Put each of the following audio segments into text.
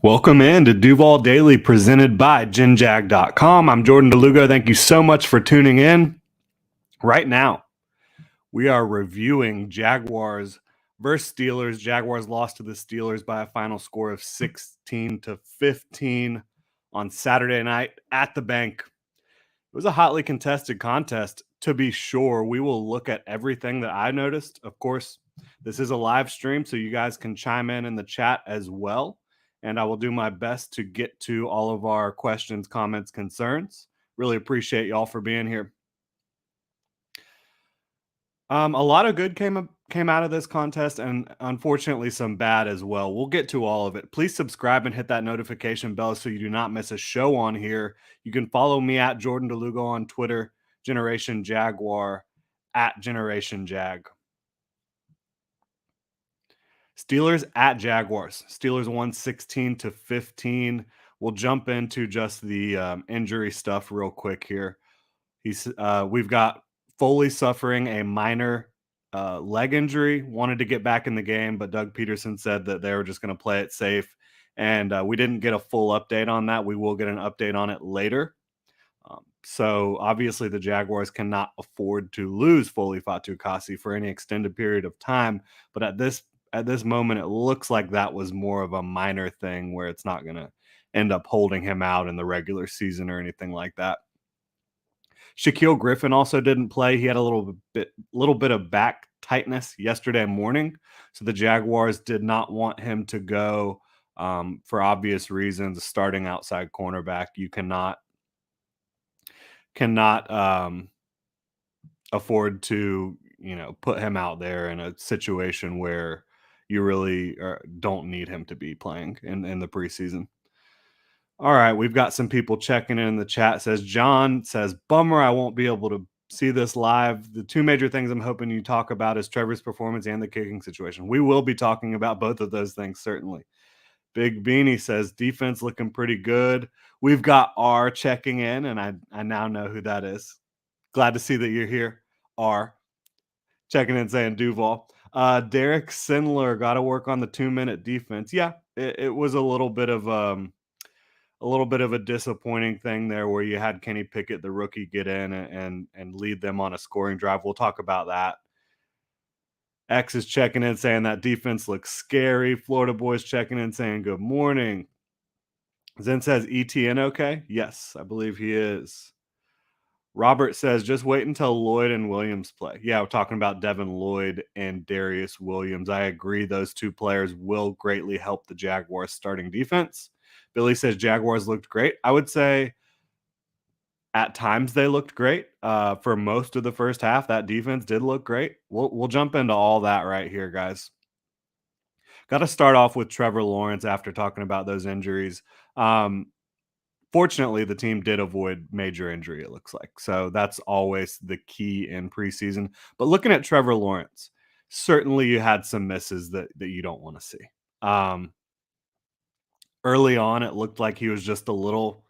Welcome in to Duval Daily presented by GenJag.com. I'm Jordan Lugo. Thank you so much for tuning in. Right now, we are reviewing Jaguars versus Steelers. Jaguars lost to the Steelers by a final score of 16-15 on Saturday night at the bank. It was a hotly contested contest, to be sure. We will look at everything that I noticed. Of course, this is a live stream, so you guys can chime in the chat as well. And I will do my best to get to all of our questions, comments, concerns. Really appreciate y'all for being here. A lot of good came out of this contest, and unfortunately some bad as well. We'll get to all of it. Please subscribe and hit that notification bell so you do not miss a show on here. You can follow me at Jordan DeLugo on Twitter, Generation Jaguar at Generation Jag. Steelers at Jaguars. Steelers won 16-15. We'll jump into just the injury stuff real quick here. We've got Foley suffering a minor leg injury, wanted to get back in the game, but Doug Peterson said that they were just going to play it safe. And we didn't get a full update on that. We will get an update on it later. So obviously the Jaguars cannot afford to lose Foley Fatukasi for any extended period of time. But at this moment, it looks like that was more of a minor thing where it's not going to end up holding him out in the regular season or anything like that. Shaquille Griffin also didn't play. He had a little bit of back tightness yesterday morning, so the Jaguars did not want him to go for obvious reasons. Starting outside cornerback, you cannot afford to put him out there in a situation where you really don't need him to be playing in the preseason. All right, we've got some people checking in the chat. John says, bummer, I won't be able to see this live. The two major things I'm hoping you talk about is Trevor's performance and the kicking situation. We will be talking about both of those things, certainly. Big Beanie says, defense looking pretty good. We've got R checking in, and I now know who that is. Glad to see that you're here, R. Checking in saying Duval. Derek Sindler, got to work on the 2-minute defense. Yeah, it was a little bit of a disappointing thing there where you had Kenny Pickett, the rookie, get in and lead them on a scoring drive. We'll talk about that. X is checking in saying that defense looks scary. Florida Boy's checking in saying good morning. Zen says ETN okay? Yes, I believe he is. Robert says just wait until Lloyd and Williams play. Yeah, we're talking about Devin Lloyd and Darius Williams. I agree those two players will greatly help the Jaguars starting defense. Billy says Jaguars looked great. I would say at times they looked great. For most of the first half, that defense did look great. We'll jump into all that right here, guys. Got to start off with Trevor Lawrence after talking about those injuries. Fortunately, the team did avoid major injury, it looks like. So that's always the key in preseason. But looking at Trevor Lawrence, certainly you had some misses that you don't want to see. Early on, it looked like he was just a little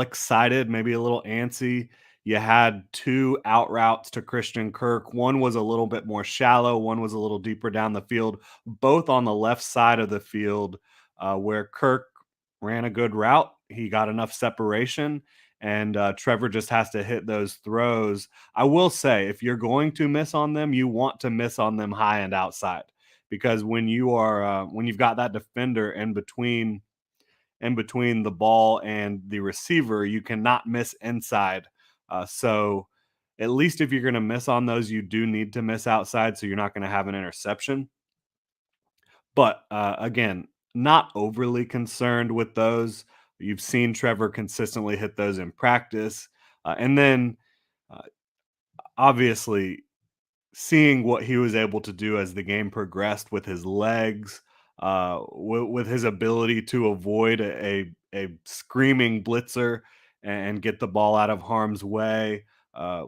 excited, maybe a little antsy. You had two out routes to Christian Kirk. One was a little bit more shallow. One was a little deeper down the field, both on the left side of the field where Kirk ran a good route. He got enough separation, and Trevor just has to hit those throws. I will say, if you're going to miss on them, you want to miss on them high and outside, because when you've got that defender in between the ball and the receiver, you cannot miss inside. So at least if you're going to miss on those, you do need to miss outside, so you're not going to have an interception. But again, not overly concerned with those. You've seen Trevor consistently hit those in practice. And then obviously seeing what he was able to do as the game progressed with his legs, with his ability to avoid a screaming blitzer and get the ball out of harm's way,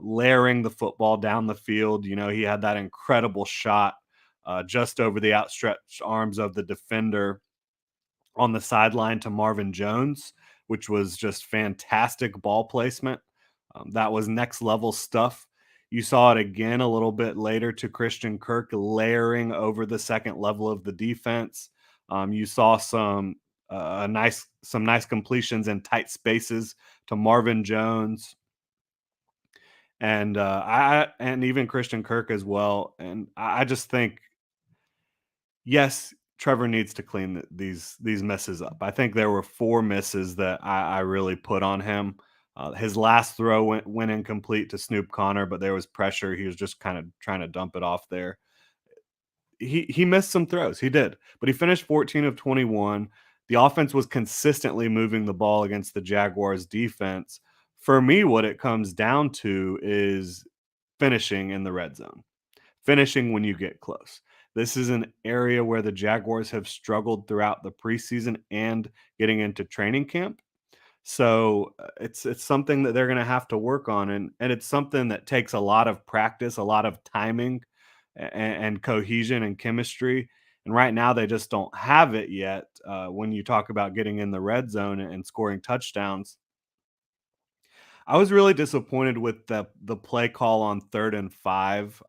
layering the football down the field. He had that incredible shot just over the outstretched arms of the defender on the sideline to Marvin Jones, which was just fantastic ball placement. That was next level stuff. You saw it again a little bit later to Christian Kirk layering over the second level of the defense. You saw some some nice completions in tight spaces to Marvin Jones and I and even Christian Kirk as well. And I just think yes, Trevor needs to clean these misses up. I think there were 4 misses that I really put on him. His last throw went incomplete to Snoop Connor, but there was pressure. He was just kind of trying to dump it off there. He missed some throws. He did, but he finished 14 of 21. The offense was consistently moving the ball against the Jaguars defense. For me, what it comes down to is finishing in the red zone, finishing when you get close. This is an area where the Jaguars have struggled throughout the preseason and getting into training camp. So it's something that they're going to have to work on, and it's something that takes a lot of practice, a lot of timing, and cohesion and chemistry. And right now, they just don't have it yet. When you talk about getting in the red zone and scoring touchdowns, I was really disappointed with the play call on 3rd and 5,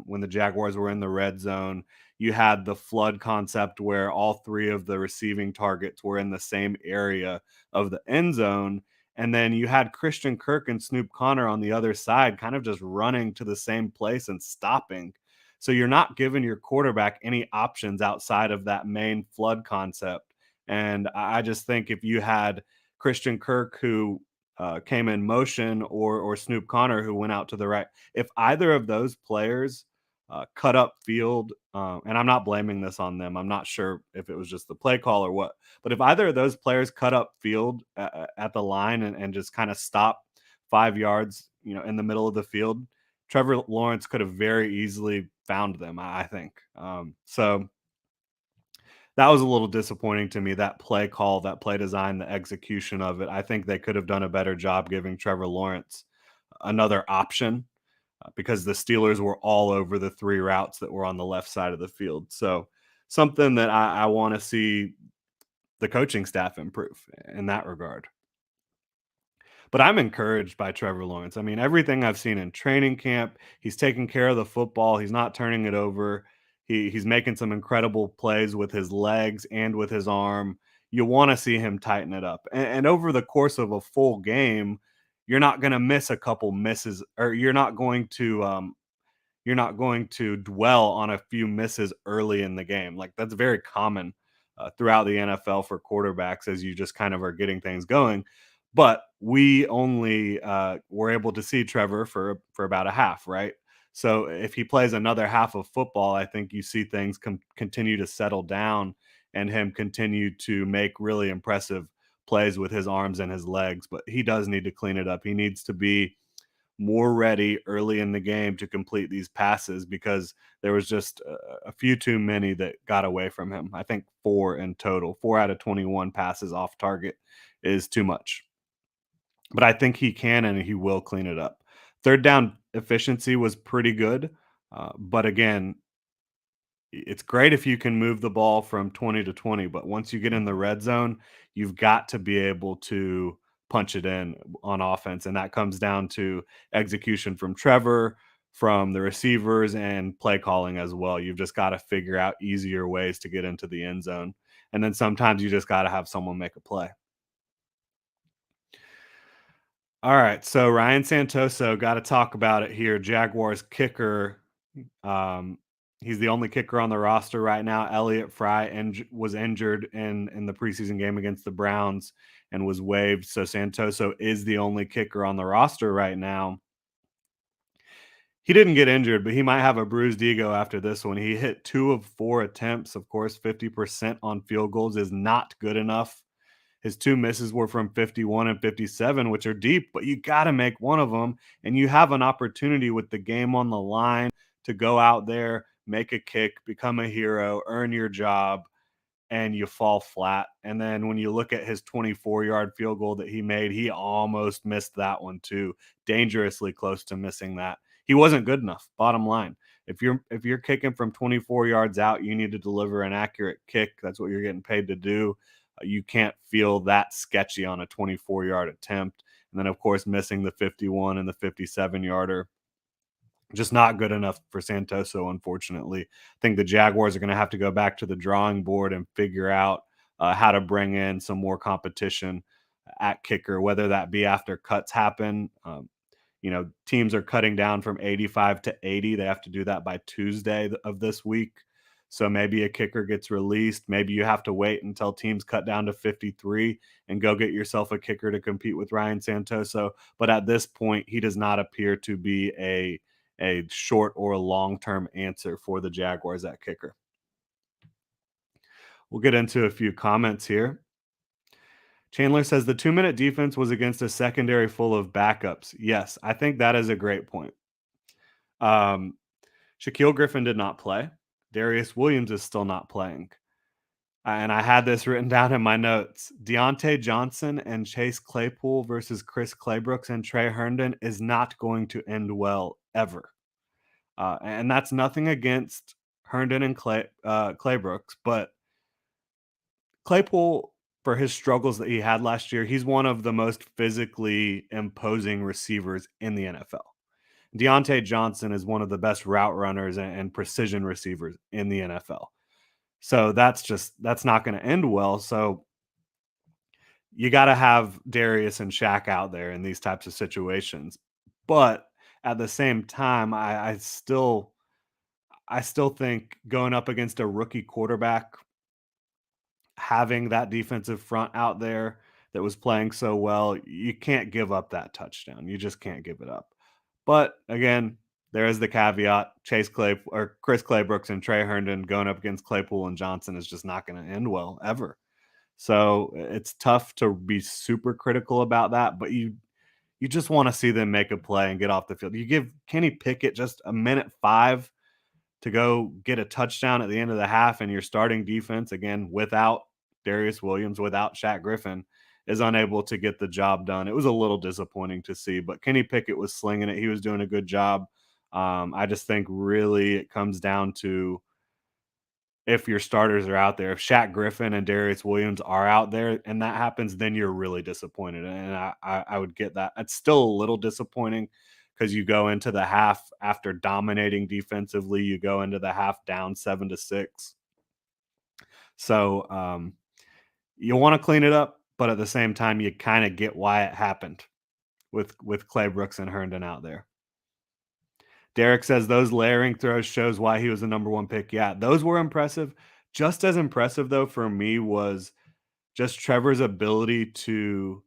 when the Jaguars were in the red zone. You had the flood concept where all 3 of the receiving targets were in the same area of the end zone, and then you had Christian Kirk and Snoop Connor on the other side kind of just running to the same place and stopping. So you're not giving your quarterback any options outside of that main flood concept, and I just think if you had Christian Kirk who came in motion or Snoop Connor who went out to the right. If either of those players cut up field, and I'm not blaming this on them. I'm not sure if it was just the play call or what, but if either of those players cut up field at the line and just kind of stop 5 yards, in the middle of the field, Trevor Lawrence could have very easily found them. I think. So that was a little disappointing to me. That play call, that play design, the execution of it. I think they could have done a better job giving Trevor Lawrence another option because the Steelers were all over the 3 routes that were on the left side of the field. So something that I want to see the coaching staff improve in that regard. But I'm encouraged by Trevor Lawrence. I mean, everything I've seen in training camp, he's taking care of the football. He's not turning it over. He's making some incredible plays with his legs and with his arm. You want to see him tighten it up. And over the course of a full game, you're not going to miss a couple misses, or you're not going to dwell on a few misses early in the game. Like that's very common throughout the NFL for quarterbacks as you just kind of are getting things going. But we only were able to see Trevor for about a half, right? So if he plays another half of football, I think you see things continue to settle down and him continue to make really impressive plays with his arms and his legs. But he does need to clean it up. He needs to be more ready early in the game to complete these passes because there was just a few too many that got away from him. I think 4 in total. 4 out of 21 passes off target is too much. But I think he can and he will clean it up. Third down efficiency was pretty good. But again, it's great if you can move the ball from 20 to 20, but once you get in the red zone, you've got to be able to punch it in on offense. And that comes down to execution from Trevor, from the receivers, and play calling as well. You've just got to figure out easier ways to get into the end zone. And then sometimes you just got to have someone make a play. All right. So Ryan Santoso, got to talk about it here. Jaguars kicker. Um, he's the only kicker on the roster right now. Elliott Fry was injured in the preseason game against the Browns and was waived. So Santoso is the only kicker on the roster right now. He didn't get injured, but he might have a bruised ego after this one. He hit 2 of 4 attempts. Of course, 50% on field goals is not good enough. His 2 misses were from 51 and 57, which are deep, but you got to make one of them. And you have an opportunity with the game on the line to go out there, make a kick, become a hero, earn your job, and you fall flat. And then when you look at his 24-yard field goal that he made, he almost missed that one too, dangerously close to missing that. He wasn't good enough, bottom line. If you're kicking from 24 yards out, you need to deliver an accurate kick. That's what you're getting paid to do. You can't feel that sketchy on a 24-yard attempt. And then, of course, missing the 51 and the 57-yarder. Just not good enough for Santoso, unfortunately. I think the Jaguars are going to have to go back to the drawing board and figure out how to bring in some more competition at kicker, whether that be after cuts happen. Teams are cutting down from 85 to 80. They have to do that by Tuesday of this week. So maybe a kicker gets released. Maybe you have to wait until teams cut down to 53 and go get yourself a kicker to compete with Ryan Santoso. But at this point, he does not appear to be a short or long-term answer for the Jaguars at kicker. We'll get into a few comments here. Chandler says the 2-minute defense was against a secondary full of backups. Yes, I think that is a great point. Um, Shaquille Griffin did not play. Darius Williams is still not playing. And I had this written down in my notes. Deontay Johnson and Chase Claypool versus Chris Claybrooks and Trey Herndon is not going to end well ever. And that's nothing against Herndon and Claybrooks, but Claypool, for his struggles that he had last year, he's one of the most physically imposing receivers in the NFL. Deontay Johnson is one of the best route runners and precision receivers in the NFL. So that's not going to end well. So you got to have Darius and Shaq out there in these types of situations. But at the same time, I still think going up against a rookie quarterback, having that defensive front out there that was playing so well, you can't give up that touchdown. You just can't give it up. But again, there is the caveat: Chris Claybrooks and Trey Herndon going up against Claypool and Johnson is just not going to end well ever. So it's tough to be super critical about that, but you just want to see them make a play and get off the field. You give Kenny Pickett just a minute 5 to go get a touchdown at the end of the half, and your starting defense, again, without Darius Williams, without Shaq Griffin, is unable to get the job done. It was a little disappointing to see, but Kenny Pickett was slinging it. He was doing a good job. I just think really it comes down to if your starters are out there. If Shaq Griffin and Darius Williams are out there and that happens, then you're really disappointed. And I would get that. It's still a little disappointing because you go into the half after dominating defensively, you go into the half down 7-6. So you want to clean it up, but at the same time, you kind of get why it happened with Claybrooks and Herndon out there. Derek says those layering throws shows why he was the number 1 pick. Yeah, those were impressive. Just as impressive, though, for me was just Trevor's ability to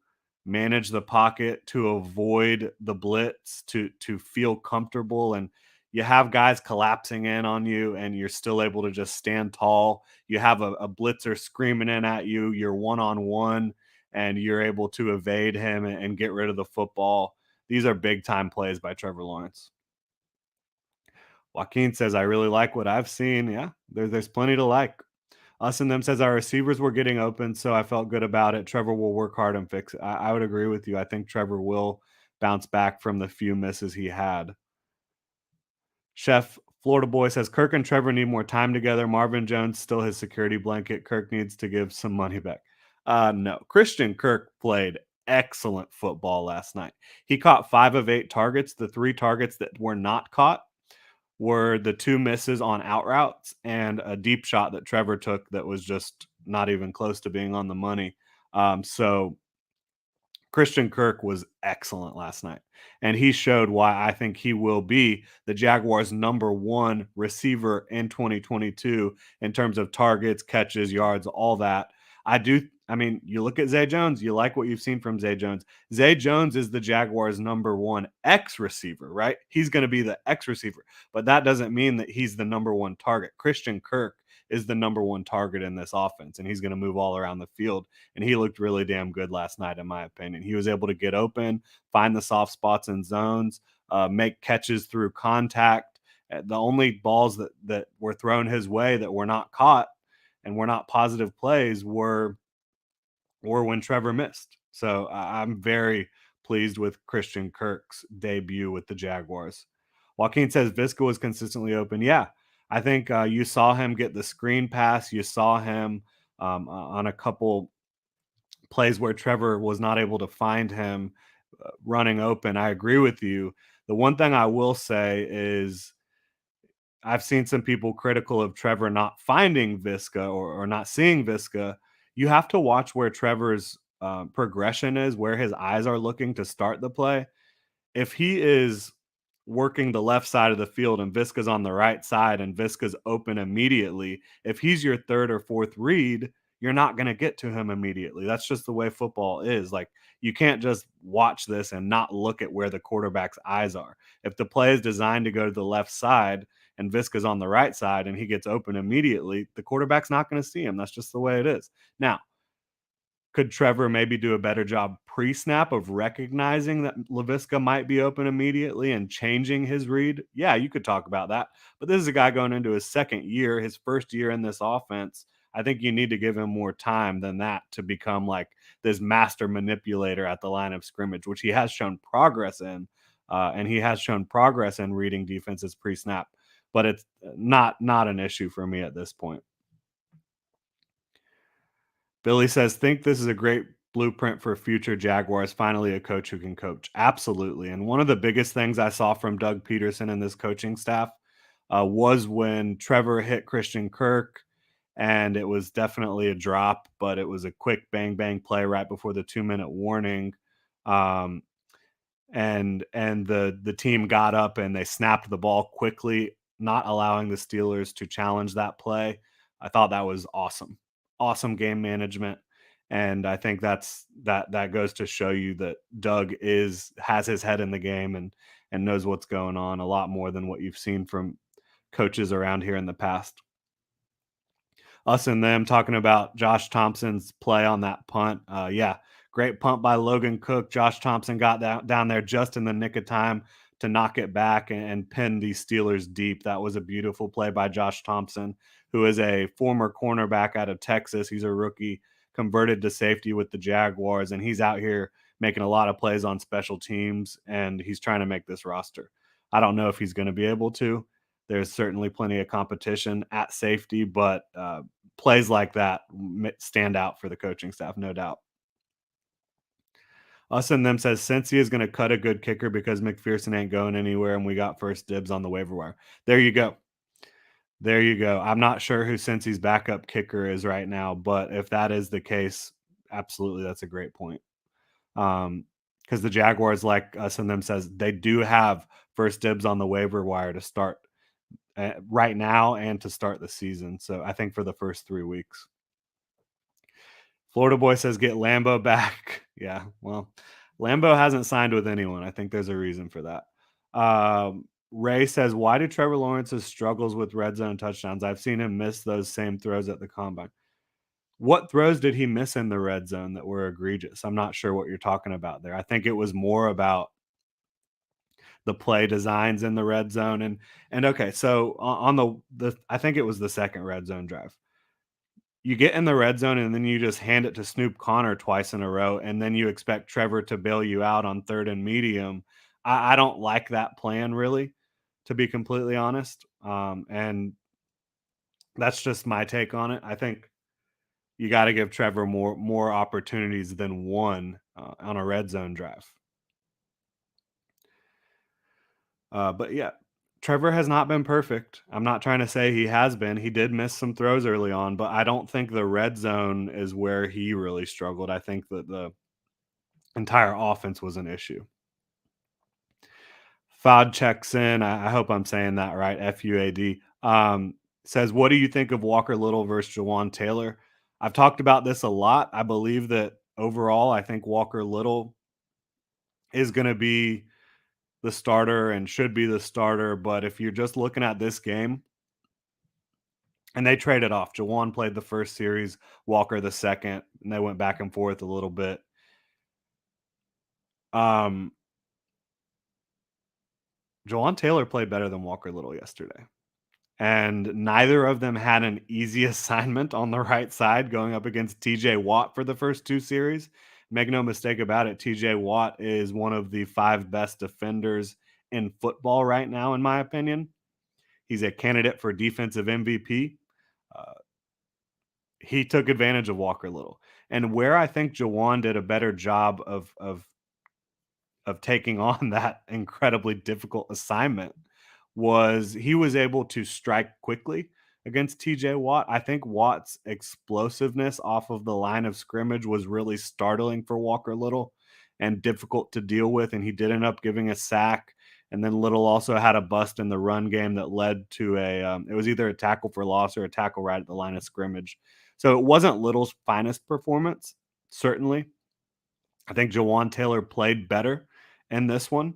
manage the pocket, to avoid the blitz, to feel comfortable. And you have guys collapsing in on you, and you're still able to just stand tall. You have a blitzer screaming in at you. You're one-on-one, and you're able to evade him and get rid of the football. These are big-time plays by Trevor Lawrence. Joaquin says, I really like what I've seen. Yeah, there's plenty to like. Us and them says our receivers were getting open, so I felt good about it. Trevor will work hard and fix it. I would agree with you. I think Trevor will bounce back from the few misses he had. Chef Florida Boy says Kirk and Trevor need more time together. Marvin Jones still his security blanket. Kirk needs to give some money back. No, Christian Kirk played excellent football last night. He caught 5 of 8 targets. The 3 targets that were not caught were the 2 misses on out routes and a deep shot that Trevor took that was just not even close to being on the money. So Christian Kirk was excellent last night, and he showed why I think he will be the Jaguars' number 1 receiver in 2022 in terms of targets, catches, yards, all that. I mean, you look at Zay Jones, you like what you've seen from Zay Jones. Zay Jones is the Jaguars' number 1 X receiver, right? He's going to be the X receiver, but that doesn't mean that he's the number 1 target. Christian Kirk is the number 1 target in this offense, and he's going to move all around the field. And he looked really damn good last night, in my opinion. He was able to get open, find the soft spots and zones, make catches through contact. The only balls that were thrown his way that were not caught and were not positive plays were when Trevor missed. So I'm very pleased with Christian Kirk's debut with the Jaguars. Joaquin says Visca was consistently open. Yeah, I think you saw him get the screen pass. You saw him on a couple plays where Trevor was not able to find him running open. I agree with you. The one thing I will say is I've seen some people critical of Trevor not finding Visca or not seeing Visca. you have to watch where Trevor's progression is, where his eyes are looking to start the play. If he is working the left side of the field and Visca's on the right side and Visca's open immediately, if he's your third or fourth read, you're not going to get to him immediately. That's just the way football is. Like, you can't just watch this and not look at where the quarterback's eyes are. If the play is designed to go to the left side and Visca's on the right side and he gets open immediately, the quarterback's not going to see him. That's just the way it is. Now, could Trevor maybe do a better job pre-snap of recognizing that Laviska might be open immediately and changing his read? Yeah, you could talk about that. But this is a guy going into his second year, his first year in this offense. I think you need to give him more time than that to become like this master manipulator at the line of scrimmage, which he has shown progress in. And he has shown progress in reading defenses pre-snap, but it's not an issue for me at this point. Billy says, think this is a great blueprint for future Jaguars. Finally, a coach who can coach. Absolutely. And one of the biggest things I saw from Doug Peterson and this coaching staff was when Trevor hit Christian Kirk, and it was definitely a drop, but it was a quick bang bang play right before the 2 minute warning. Um, and the team got up and they snapped the ball quickly, not allowing the Steelers to challenge that play. I thought that was awesome. Awesome game management. And I think that goes to show you that Doug has his head in the game and knows what's going on a lot more than what you've seen from coaches around here in the past. Us and them talking about Josh Thompson's play on that punt. Yeah, great punt by Logan Cook. Josh Thompson got down there just in the nick of time to knock it back and pin the Steelers deep. That was a beautiful play by Josh Thompson, who is a former cornerback out of Texas. He's a rookie, converted to safety with the Jaguars, and he's out here making a lot of plays on special teams, and he's trying to make this roster. I don't know if he's going to be able to. There's certainly plenty of competition at safety, but plays like that stand out for the coaching staff, no doubt. Us and them says Cincy is going to cut a good kicker because McPherson ain't going anywhere, and we got first dibs on the waiver wire. There you go. There you go. I'm not sure who Cincy's backup kicker is right now, but if that is the case, absolutely, that's a great point. Because the Jaguars, like us and them says, they do have first dibs on the waiver wire to start right now and to start the season. So I think for the first 3 weeks. Florida Boy says get Lambo back. Yeah, well, Lambo hasn't signed with anyone. I think there's a reason for that. Ray says, why do Trevor Lawrence's struggles with red zone touchdowns? I've seen him miss those same throws at the combine. What throws did he miss in the red zone that were egregious? I'm not sure what you're talking about there. I think it was more about the play designs in the red zone. And okay, so on the I think it was the second red zone drive. You get in the red zone and then you just hand it to Snoop Connor twice in a row, and then you expect Trevor to bail you out on third and medium. I don't like that plan, really, to be completely honest. And that's just my take on it. I think you got to give Trevor more opportunities than one on a red zone drive. But yeah, Trevor has not been perfect. I'm not trying to say he has been. He did miss some throws early on, but I don't think the red zone is where he really struggled. I think that the entire offense was an issue. Fod checks in. I hope I'm saying that right. FUAD says, what do you think of Walker Little versus Jawan Taylor? I've talked about this a lot. I believe that overall, I think Walker Little is going to be the starter and should be the starter. But if you're just looking at this game, and they traded off. Jawan played the first series, Walker the second, and they went back and forth a little bit. Jawan Taylor played better than Walker Little yesterday. And neither of them had an easy assignment on the right side going up against TJ Watt for the first two series. Make no mistake about it, TJ Watt is one of the 5 best defenders in football right now, in my opinion. He's a candidate for defensive MVP. He took advantage of Walker Little. And where I think Jawan did a better job of taking on that incredibly difficult assignment was he was able to strike quickly. against TJ Watt. I think Watt's explosiveness off of the line of scrimmage was really startling for Walker Little and difficult to deal with. And he did end up giving a sack. And then Little also had a bust in the run game that led to it was either a tackle for loss or a tackle right at the line of scrimmage. So it wasn't Little's finest performance, certainly. I think Jawan Taylor played better in this one.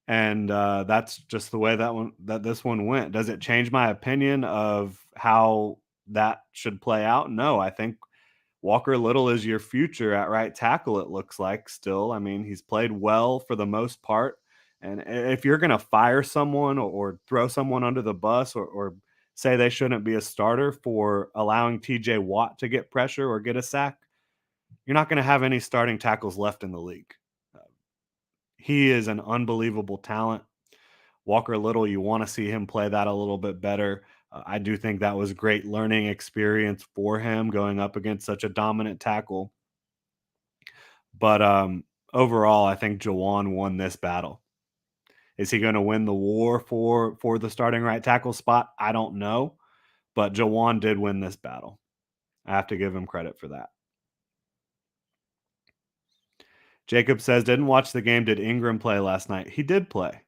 And that's just the way that this one went. Does it change my opinion of how that should play out? No, I think Walker Little is your future at right tackle, it looks like still. I mean, he's played well for the most part. And if you're going to fire someone or throw someone under the bus or say they shouldn't be a starter for allowing TJ Watt to get pressure or get a sack, you're not going to have any starting tackles left in the league. He is an unbelievable talent. Walker Little, you want to see him play that a little bit better. I do think that was great learning experience for him going up against such a dominant tackle. But overall, I think Jawan won this battle. Is he going to win the war for the starting right tackle spot? I don't know, but Jawan did win this battle. I have to give him credit for that. Jacob says, didn't watch the game. Did Ingram play last night? He did play.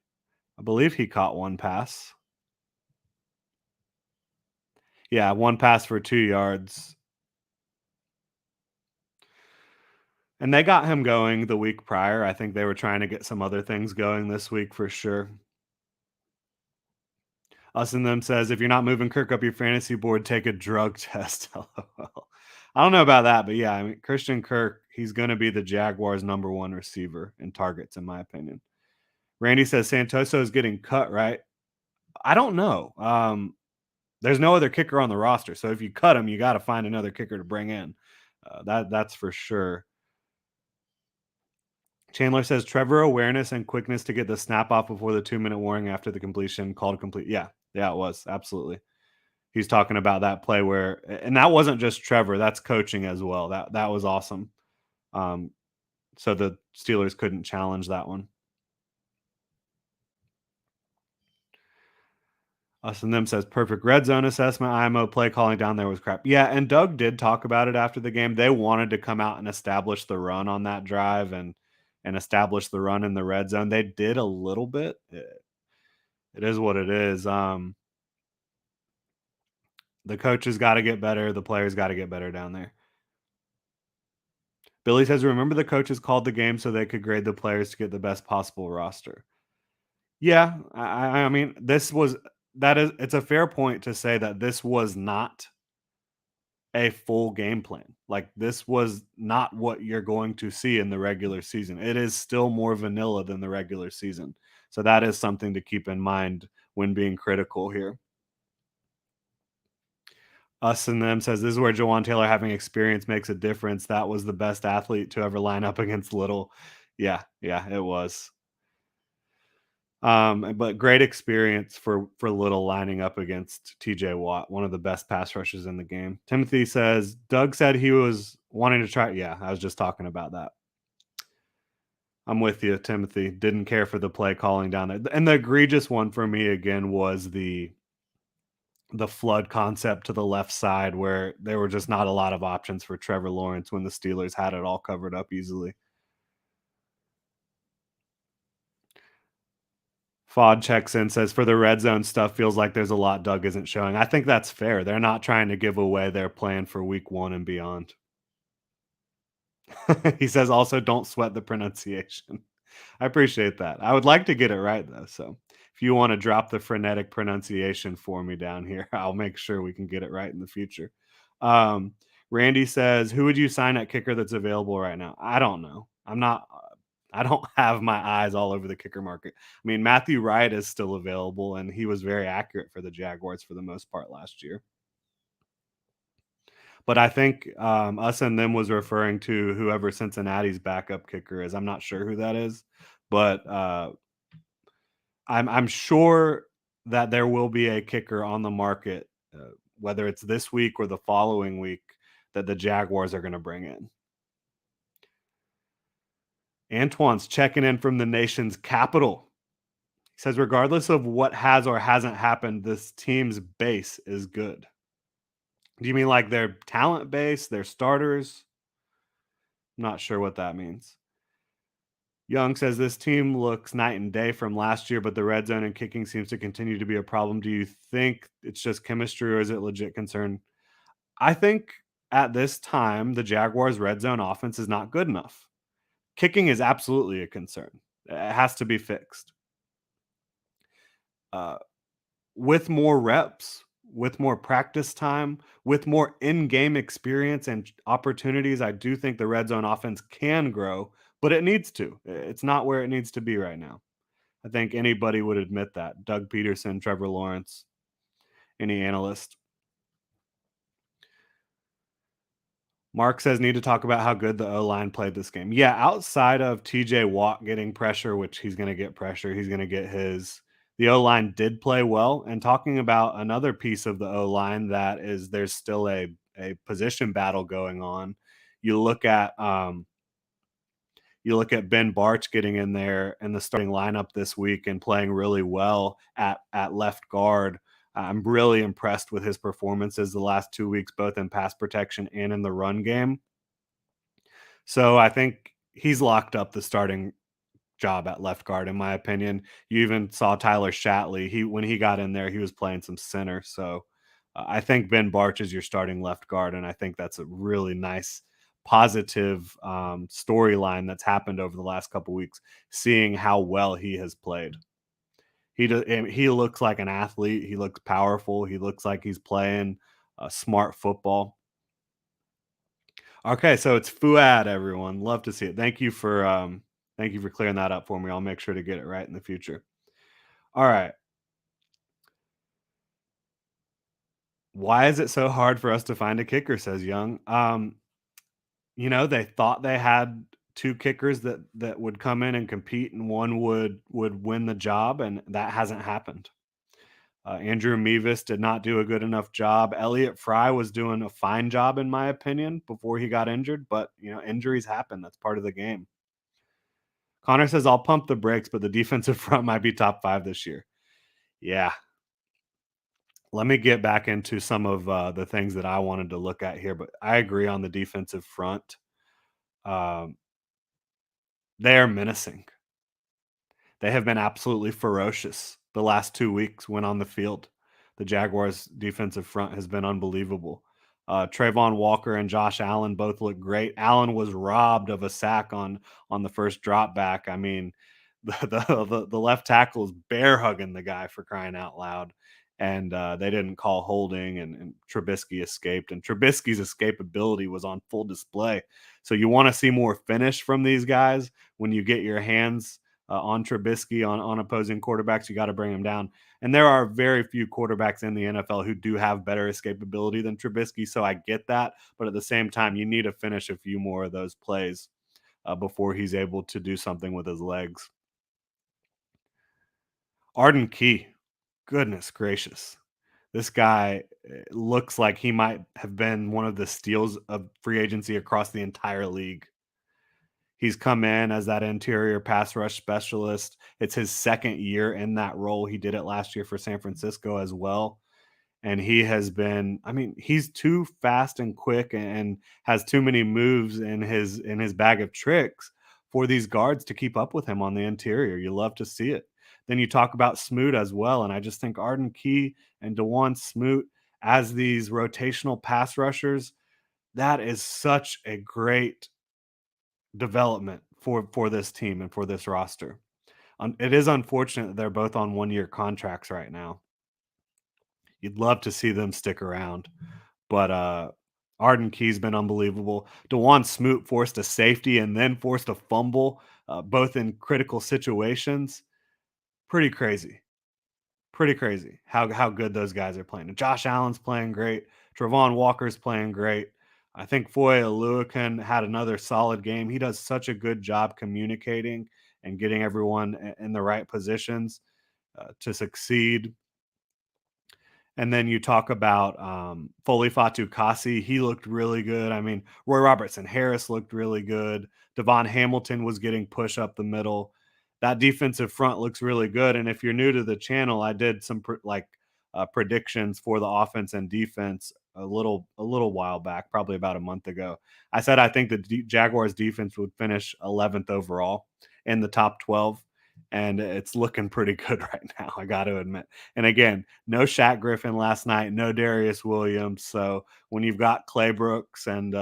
I believe he caught one pass. Yeah, one pass for 2 yards. And they got him going the week prior. I think they were trying to get some other things going this week for sure. Us and them says, if you're not moving Kirk up your fantasy board, take a drug test. LOL. I don't know about that, but yeah, I mean, Christian Kirk, he's going to be the Jaguars' #1 receiver in targets, in my opinion. Randy says Santoso is getting cut, right? I don't know. There's no other kicker on the roster, so if you cut him, you got to find another kicker to bring in. That's for sure. Chandler says Trevor awareness and quickness to get the snap off before the 2-minute warning after the completion called complete. Yeah, it was absolutely. He's talking about that play where, and that wasn't just Trevor, that's coaching as well. That was awesome. So the Steelers couldn't challenge that one. Us and them says perfect red zone assessment. IMO play calling down there was crap. Yeah, and Doug did talk about it after the game. They wanted to come out and establish the run on that drive and establish the run in the red zone. They did a little bit. It is what it is. The coaches got to get better. The players got to get better down there. Billy says, remember the coaches called the game so they could grade the players to get the best possible roster. Yeah, I mean, it's a fair point to say that this was not a full game plan. Like, this was not what you're going to see in the regular season. It is still more vanilla than the regular season. So that is something to keep in mind when being critical here. Us and them says, this is where Jawan Taylor having experience makes a difference. That was the best athlete to ever line up against Little. Yeah, it was. But great experience for Little lining up against TJ Watt, one of the best pass rushers in the game. Timothy says, Doug said he was wanting to try. Yeah, I was just talking about that. I'm with you, Timothy. Didn't care for the play calling down there. And the egregious one for me again was the flood concept to the left side where there were just not a lot of options for Trevor Lawrence when the Steelers had it all covered up easily. Fod checks in, says, for the red zone stuff, feels like there's a lot Doug isn't showing. I think that's fair. They're not trying to give away their plan for week 1 and beyond. He says, also, don't sweat the pronunciation. I appreciate that. I would like to get it right, though. So if you want to drop the frenetic pronunciation for me down here, I'll make sure we can get it right in the future. Randy says, who would you sign at kicker that's available right now? I don't know. I don't have my eyes all over the kicker market. I mean, Matthew Wright is still available, and he was very accurate for the Jaguars for the most part last year. But I think us and them was referring to whoever Cincinnati's backup kicker is. I'm not sure who that is, but I'm sure that there will be a kicker on the market, whether it's this week or the following week, that the Jaguars are going to bring in. Antoine's checking in from the nation's capital. He says, regardless of what has or hasn't happened, this team's base is good. Do you mean like their talent base, their starters? Not sure what that means. Young says this team looks night and day from last year, but the red zone and kicking seems to continue to be a problem. Do you think it's just chemistry or is it legit concern? I think at this time, the Jaguars' red zone offense is not good enough. Kicking is absolutely a concern. It has to be fixed. Uh, with more reps, with more practice time, with more in-game experience and opportunities, I do think the red zone offense can grow, but it needs to. It's not where it needs to be right now. I think anybody would admit that. Doug Peterson, Trevor Lawrence, any analyst. Mark says need to talk about how good the O line played this game. Yeah, outside of TJ Watt getting pressure, which he's going to get pressure, he's going to get his. The O line did play well. And talking about another piece of the O line that is there's still a position battle going on. You look at Ben Barch getting in there in the starting lineup this week and playing really well at left guard. I'm really impressed with his performances the last 2 weeks, both in pass protection and in the run game. So I think he's locked up the starting job at left guard, in my opinion. You even saw Tyler Shatley. He when he got in there, he was playing some center. So I think Ben Barch is your starting left guard, and I think that's a really nice, positive storyline that's happened over the last couple weeks. Seeing how well he has played, he looks like an athlete. He looks powerful. He looks like he's playing smart football. Okay, so it's Fuad, everyone. Love to see it. Thank you for clearing that up for me. I'll make sure to get it right in the future. All right. Why is it so hard for us to find a kicker, says Young? They thought they had two kickers that would come in and compete and one would win the job, and that hasn't happened. Andrew Mevis did not do a good enough job. Elliott Fry was doing a fine job, in my opinion, before he got injured, but injuries happen. That's part of the game. Connor says, I'll pump the brakes, but the defensive front might be top 5 this year. Yeah. Let me get back into some of the things that I wanted to look at here, but I agree on the defensive front. Um, they are menacing. They have been absolutely ferocious the last 2 weeks when on the field. The Jaguars' defensive front has been unbelievable. Trayvon Walker and Josh Allen both look great. Allen was robbed of a sack on the first drop back. I mean, the left tackle is bear hugging the guy, for crying out loud. And they didn't call holding, and Trubisky escaped. And Trubisky's escapability was on full display. So you want to see more finish from these guys when you get your hands on Trubisky on opposing quarterbacks. You got to bring them down. And there are very few quarterbacks in the NFL who do have better escapability than Trubisky. So I get that. But at the same time, you need to finish a few more of those plays before he's able to do something with his legs. Arden Key, goodness gracious. This guy looks like he might have been one of the steals of free agency across the entire league. He's come in as that interior pass rush specialist. It's his second year in that role. He did it last year for San Francisco as well. And he has been, I mean, he's too fast and quick and has too many moves in his bag of tricks for these guards to keep up with him on the interior. You love to see it. Then you talk about Smoot as well. And I just think Arden Key and DeJuan Smoot as these rotational pass rushers, that is such a great development for this team and for this roster. It is unfortunate that they're both on 1-year contracts right now. You'd love to see them stick around, but Arden Key's been unbelievable. DeJuan Smoot forced a safety and then forced a fumble, both in critical situations. Pretty crazy. Pretty crazy how good those guys are playing. And Josh Allen's playing great. Trevon Walker's playing great. I think Foye Oluokun had another solid game. He does such a good job communicating and getting everyone in the right positions to succeed. And then you talk about Foley Fatukasi. He looked really good. I mean, Roy Robertson Harris looked really good. Devon Hamilton was getting push up the middle. that defensive front looks really good. And if you're new to the channel, I did some predictions for the offense and defense a little while back, probably about a month ago. I said I think the Jaguars defense would finish 11th overall in the top 12, and it's looking pretty good right now, I got to admit. And again, no Shaq Griffin last night, no Darius Williams. So when you've got Clay Brooks and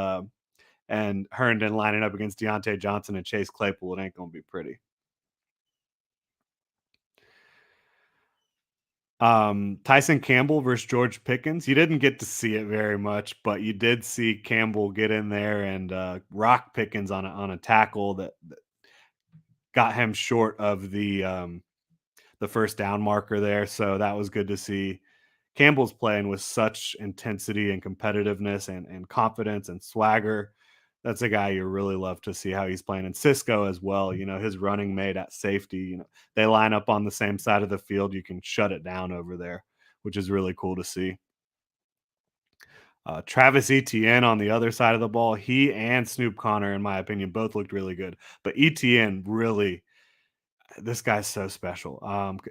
Herndon lining up against Deontay Johnson and Chase Claypool, it ain't gonna be pretty. Tyson Campbell versus George Pickens. You didn't get to see it very much, but you did see Campbell get in there and rock Pickens on a tackle that got him short of the first down marker there. So that was good to see. Campbell's playing with such intensity and competitiveness and confidence and swagger. That's a guy you really love to see how he's playing. And Cisco as well, his running mate at safety, they line up on the same side of the field. You can shut it down over there, which is really cool to see. Travis Etienne on the other side of the ball, he and Snoop Connor, in my opinion, both looked really good. But Etienne really, this guy's so special.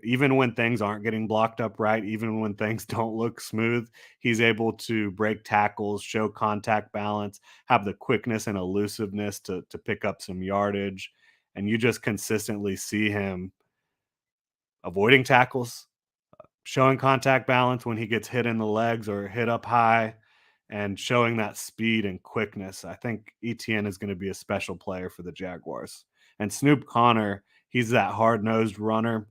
Even when things aren't getting blocked up right, even when things don't look smooth, he's able to break tackles, show contact balance, have the quickness and elusiveness to pick up some yardage, and you just consistently see him avoiding tackles, showing contact balance when he gets hit in the legs or hit up high, and showing that speed and quickness. I think ETN is going to be a special player for the Jaguars. And Snoop Connor, he's that hard nosed runner.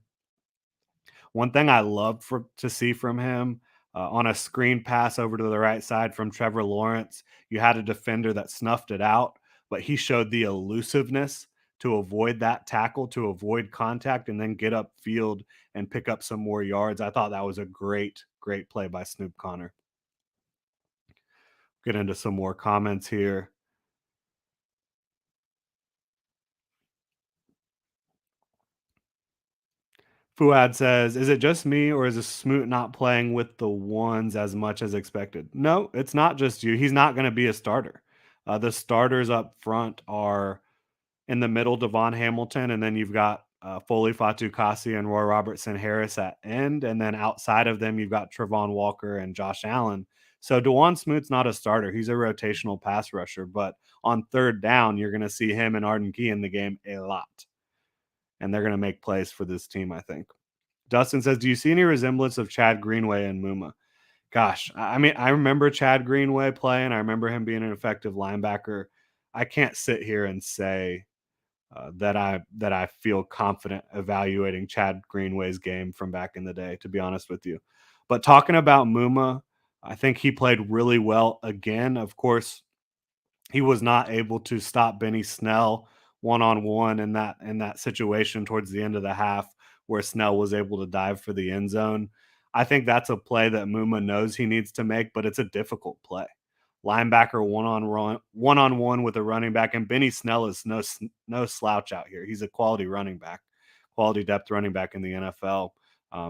One thing I love to see from him on a screen pass over to the right side from Trevor Lawrence, you had a defender that snuffed it out, but he showed the elusiveness to avoid that tackle, to avoid contact, and then get upfield and pick up some more yards. I thought that was a great, great play by Snoop Connor. Get into some more comments here. Fuad says, "Is it just me or is a Smoot not playing with the ones as much as expected?" No, it's not just you. He's not going to be a starter. The starters up front are in the middle, Devon Hamilton, and then you've got Foley Fatukasi and Roy Robertson Harris at end, and then outside of them, you've got Trevon Walker and Josh Allen. So Dewan Smoot's not a starter; he's a rotational pass rusher. But on third down, you're going to see him and Arden Key in the game a lot, and they're going to make plays for this team, I think. Dustin says, "Do you see any resemblance of Chad Greenway and Muma?" Gosh, I mean, I remember Chad Greenway playing. I remember him being an effective linebacker. I can't sit here and say that I feel confident evaluating Chad Greenway's game from back in the day, to be honest with you. But talking about Muma, I think he played really well again. Of course, he was not able to stop Benny Snell one on one in that situation towards the end of the half where Snell was able to dive for the end zone. I think that's a play that Muma knows he needs to make, but it's a difficult play. Linebacker one on one with a running back, and Benny Snell is no slouch out here. He's a quality running back, quality depth running back in the NFL.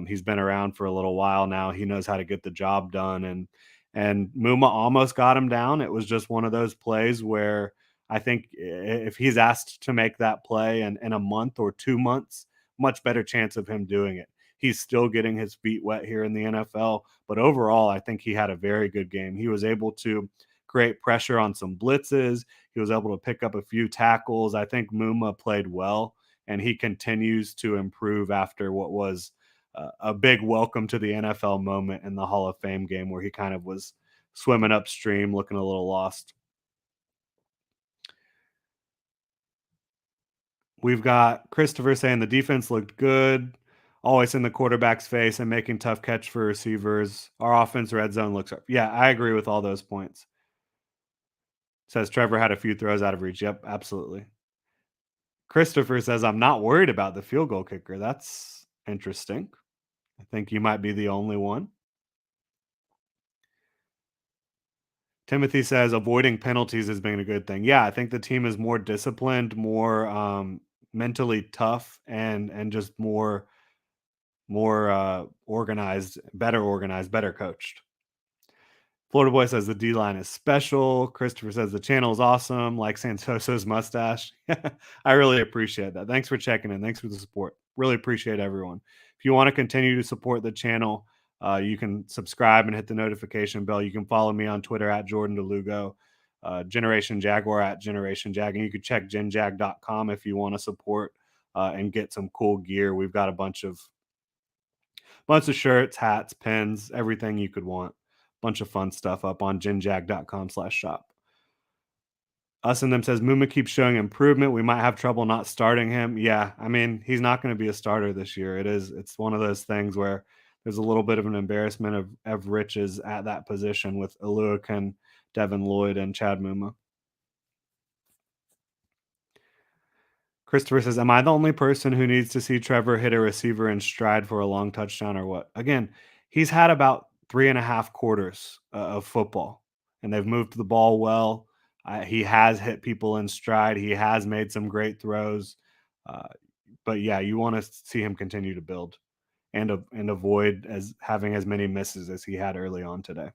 He's been around for a little while now. He knows how to get the job done, and Muma almost got him down. It was just one of those plays where I think if he's asked to make that play in a month or 2 months, much better chance of him doing it. He's still getting his feet wet here in the NFL, but overall, I think he had a very good game. He was able to create pressure on some blitzes. He was able to pick up a few tackles. I think Muma played well, and he continues to improve after what was a big welcome to the NFL moment in the Hall of Fame game where he kind of was swimming upstream, looking a little lost. We've got Christopher saying the defense looked good, always in the quarterback's face and making tough catch for receivers. Our offense red zone looks up. Yeah, I agree with all those points. Says Trevor had a few throws out of reach. Yep, absolutely. Christopher says, I'm not worried about the field goal kicker. That's interesting. I think you might be the only one. Timothy says avoiding penalties has been a good thing. Yeah, I think the team is more disciplined, more mentally tough, and just more organized, better coached. Florida Boy says the D line is special. Christopher says the channel is awesome, like Santoso's mustache. I really appreciate that. Thanks for checking in. Thanks for the support. Really appreciate everyone. If you want to continue to support the channel, you can subscribe and hit the notification bell. You can follow me on Twitter at Jordan DeLugo, Generation Jaguar at Generation Jag. And you can check genjag.com if you want to support and get some cool gear. We've got a bunch of shirts, hats, pins, everything you could want. Bunch of fun stuff up on genjag.com/shop. Us and them says Muma keeps showing improvement. We might have trouble not starting him. Yeah, I mean, he's not going to be a starter this year. It's one of those things where there's a little bit of an embarrassment of riches at that position with Aluakin, Devin Lloyd, and Chad Muma. Christopher says, am I the only person who needs to see Trevor hit a receiver in stride for a long touchdown or what? Again, he's had about 3.5 quarters of football, and they've moved the ball well. He has hit people in stride. He has made some great throws. Uh, but yeah, you want to see him continue to build and avoid as having as many misses as he had early on today.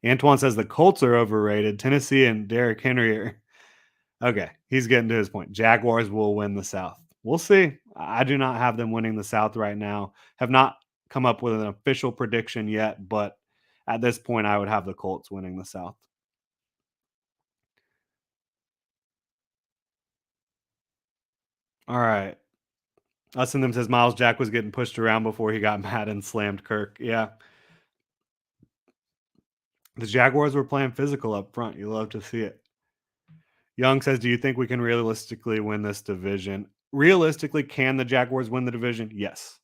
Antoine says the Colts are overrated. Tennessee and Derrick Henry are. Okay, he's getting to his point. Jaguars will win the South. We'll see. I do not have them winning the South right now. Have not come up with an official prediction yet, but at this point, I would have the Colts winning the South. All right. Us and them says Miles Jack was getting pushed around before he got mad and slammed Kirk. Yeah. The Jaguars were playing physical up front. You love to see it. Young says, do you think we can realistically win this division? Realistically, can the Jaguars win the division? Yes.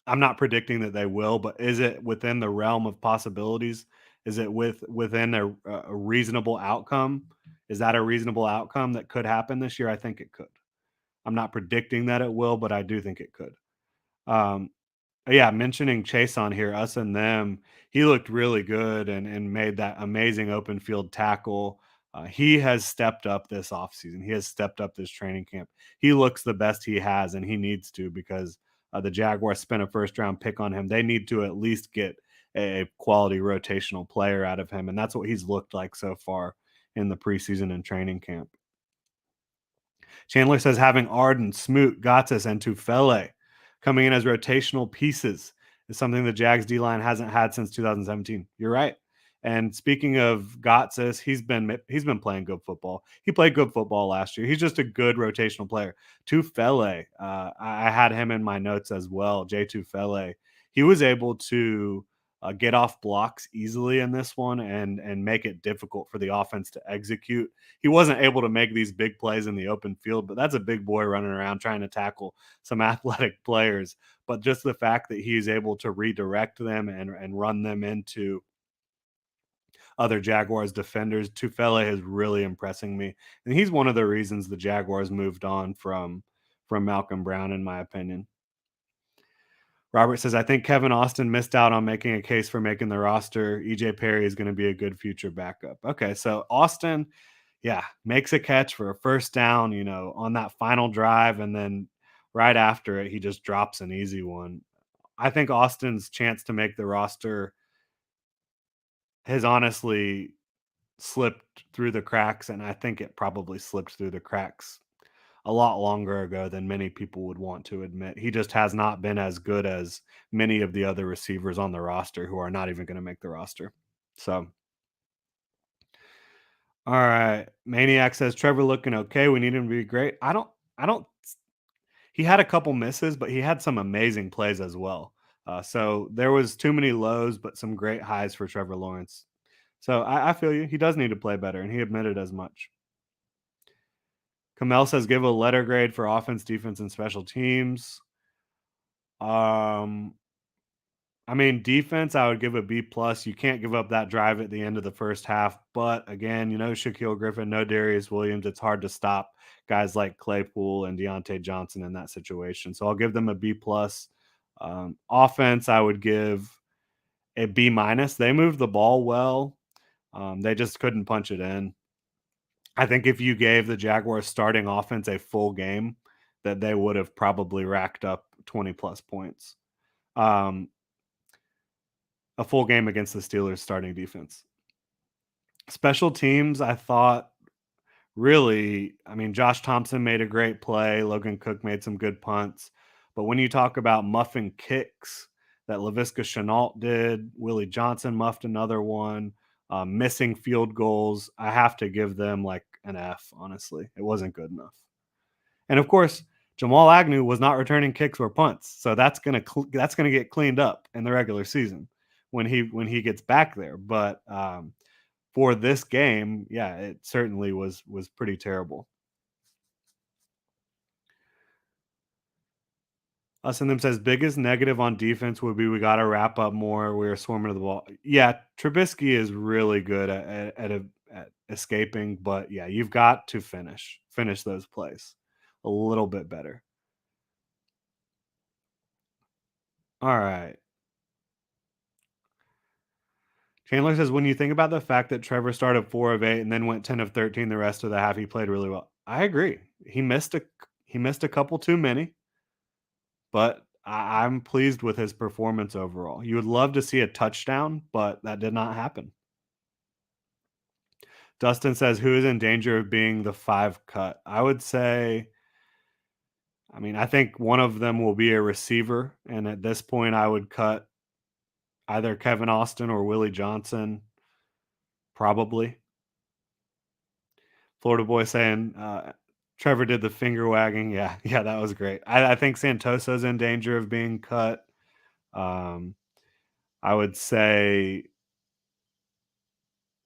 I'm not predicting that they will, but is it within the realm of possibilities? Is it within a reasonable outcome? Is that a reasonable outcome that could happen this year? I think it could. I'm not predicting that it will, but I do think it could. Um, yeah, mentioning Chase on here, us and them, he looked really good and made that amazing open field tackle. He has stepped up this offseason. He has stepped up this training camp. He looks the best he has, and he needs to because the Jaguars spent a first round pick on him. They need to at least get a quality rotational player out of him, and that's what he's looked like so far in the preseason and training camp. Chandler says having Arden, Smoot, Gotsis, and Tufele coming in as rotational pieces is something the Jags D line hasn't had since 2017. You're right. And speaking of Gotsis, he's been playing good football. He played good football last year. He's just a good rotational player. Tufele, I had him in my notes as well. Jay Tufele, he was able to get off blocks easily in this one and make it difficult for the offense to execute. He wasn't able to make these big plays in the open field, but that's a big boy running around trying to tackle some athletic players. But just the fact that he's able to redirect them and run them into other Jaguars defenders, Tufele is really impressing me. And he's one of the reasons the Jaguars moved on from Malcolm Brown, in my opinion. Robert says, I think Kevin Austin missed out on making a case for making the roster. EJ Perry is going to be a good future backup. Okay, so Austin, yeah, makes a catch for a first down, on that final drive. And then right after it, he just drops an easy one. I think Austin's chance to make the roster has honestly slipped through the cracks. And I think it probably slipped through the cracks a lot longer ago than many people would want to admit. He just has not been as good as many of the other receivers on the roster who are not even going to make the roster. So, all right. Maniac says Trevor looking okay. We need him to be great. I don't, he had a couple misses, but he had some amazing plays as well. So there was too many lows, but some great highs for Trevor Lawrence. So I feel you. He does need to play better, and he admitted as much. Kamel says give a letter grade for offense, defense, and special teams. Um, I mean, defense, I would give a B plus. You can't give up that drive at the end of the first half. But again, Shaquille Griffin, no Darius Williams. It's hard to stop guys like Claypool and Deontay Johnson in that situation. So I'll give them a B plus. Offense, I would give a B minus. They moved the ball well. They just couldn't punch it in. I think if you gave the Jaguars starting offense a full game, that they would have probably racked up 20 plus points. a full game against the Steelers starting defense. Special teams, I thought really, I mean, Josh Thompson made a great play. Logan Cook made some good punts. But when you talk about muffing kicks that Laviska Shenault did, Willie Johnson muffed another one, missing field goals, I have to give them like an F, honestly. It wasn't good enough. And of course, Jamal Agnew was not returning kicks or punts. So that's gonna get cleaned up in the regular season when he gets back there. But for this game, yeah, it certainly was pretty terrible. Us and them says biggest negative on defense would be we got to wrap up more. We are swarming to the ball. Yeah, Trubisky is really good at escaping, but yeah, you've got to finish those plays a little bit better. All right. Chandler says when you think about the fact that Trevor started 4 of 8 and then went 10 of 13 the rest of the half, he played really well. I agree. He missed a couple too many, but I'm pleased with his performance overall. You would love to see a touchdown, but that did not happen. Dustin says, who is in danger of being the 5 cut? I would say, I mean, I think one of them will be a receiver. And at this point, I would cut either Kevin Austin or Willie Johnson, probably. Florida Boy saying, Trevor did the finger wagging. Yeah, yeah, that was great. I think Santosa's in danger of being cut. I would say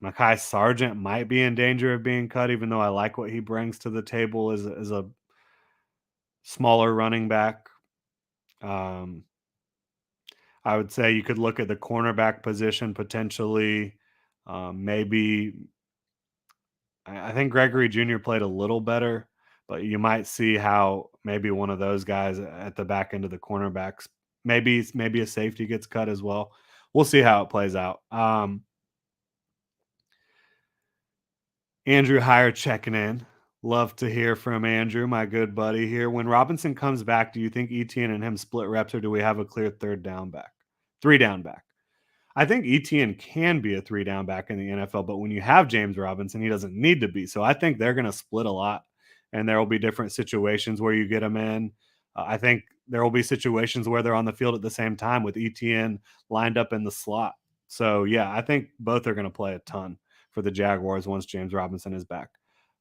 Mekhi Sargent might be in danger of being cut, even though I like what he brings to the table as a smaller running back. I would say you could look at the cornerback position potentially. Maybe I think Gregory Jr. played a little better, but you might see how maybe one of those guys at the back end of the cornerbacks, maybe a safety gets cut as well. We'll see how it plays out. Andrew Heyer checking in. Love to hear from Andrew, my good buddy here. When Robinson comes back, do you think Etienne and him split reps, or do we have a clear 3 down back? I think Etienne can be a 3 down back in the NFL, but when you have James Robinson, he doesn't need to be. So I think they're going to split a lot, and there will be different situations where you get them in. I think there will be situations where they're on the field at the same time with Etienne lined up in the slot. So yeah, I think both are going to play a ton for the Jaguars once James Robinson is back.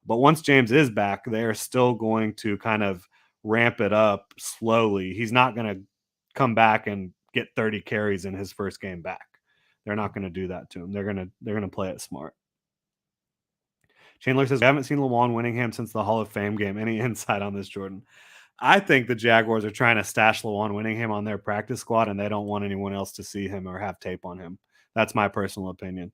But once James is back, they're still going to kind of ramp it up slowly. He's not going to come back and get 30 carries in his first game back. They're not going to do that to him. They're going to play it smart. Chandler says, we haven't seen Lawan Winningham since the Hall of Fame game. Any insight on this, Jordan? I think the Jaguars are trying to stash Lawan Winningham on their practice squad, and they don't want anyone else to see him or have tape on him. That's my personal opinion.